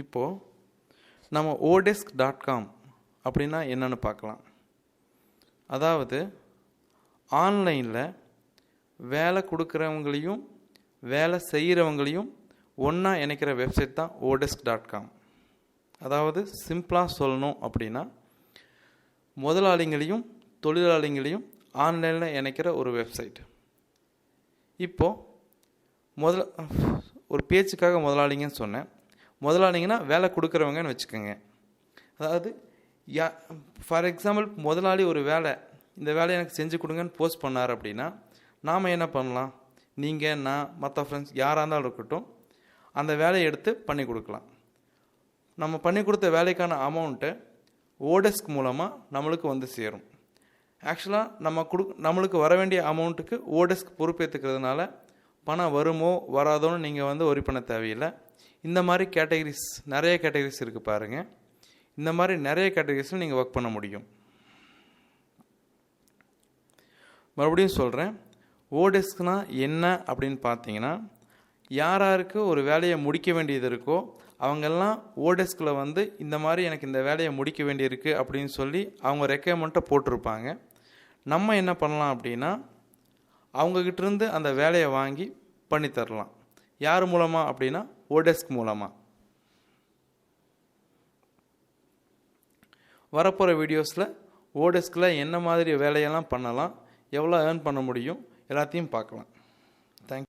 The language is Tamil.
இப்போது நம்ம odesk.com அப்படின்னா என்னென்னு பார்க்கலாம். அதாவது ஆன்லைனில் வேலை கொடுக்குறவங்களையும் வேலை செய்கிறவங்களையும் ஒன்றா இணைக்கிற வெப்சைட் தான் odesk.com. அதாவது சிம்பிளாக சொல்லணும் அப்படின்னா முதலாளிகளையும் தொழிலாளிகளையும் ஆன்லைனில் இணைக்கிற ஒரு வெப்சைட். இப்போது ஒரு பேச்சுக்காக முதலாளிங்கன்னு சொன்னேன். முதலாளிங்கன்னா வேலை கொடுக்குறவங்கன்னு வச்சுக்கோங்க. அதாவது ஃபார் எக்ஸாம்பிள் முதலாளி ஒரு இந்த வேலையை எனக்கு செஞ்சு கொடுங்கன்னு போஸ்ட் பண்ணார் அப்படின்னா நாம் என்ன பண்ணலாம்? நீங்கள், நான், மற்ற ஃப்ரெண்ட்ஸ் யாராக இருந்தாலும் இருக்கட்டும், அந்த வேலையை எடுத்து பண்ணி கொடுக்கலாம். நம்ம பண்ணி கொடுத்த வேலைக்கான அமௌண்ட்டு odesk மூலமாக நம்மளுக்கு வந்து சேரும். ஆக்சுவலாக நம்மளுக்கு வர வேண்டிய அமௌண்ட்டுக்கு odesk பொறுப்பேற்றுக்கிறதுனால பணம் வருமோ வராதோன்னு நீங்கள் ஒரி பண்ண தேவையில்லை. இந்த மாதிரி நிறைய கேட்டகரிஸ் இருக்குது பாருங்கள். இந்த மாதிரி நிறைய கேட்டகரிஸில் நீங்கள் ஒர்க் பண்ண முடியும். மறுபடியும் சொல்கிறேன், odeskனா என்ன அப்படின்னு பார்த்தீங்கன்னா, யாருக்கு ஒரு வேலையை முடிக்க வேண்டியது இருக்கோ அவங்கெல்லாம் odeskiல் இந்த மாதிரி எனக்கு இந்த வேலையை முடிக்க வேண்டியிருக்கு அப்படின்னு சொல்லி அவங்க ரெக்யர்மெண்ட்டை போட்டிருப்பாங்க. நம்ம என்ன பண்ணலாம் அப்படின்னா அவங்கக்கிட்டேருந்து அந்த வேலையை வாங்கி பண்ணித்தரலாம். யார் மூலமாக அப்படின்னா odesk மூலமாக. வரப்போகிற வீடியோஸில் odeskiல் என்ன மாதிரி வேலையெல்லாம் பண்ணலாம், எவ்வளோ ஏர்ன் பண்ண முடியும் எல்லாத்தையும் பார்க்கலாம்.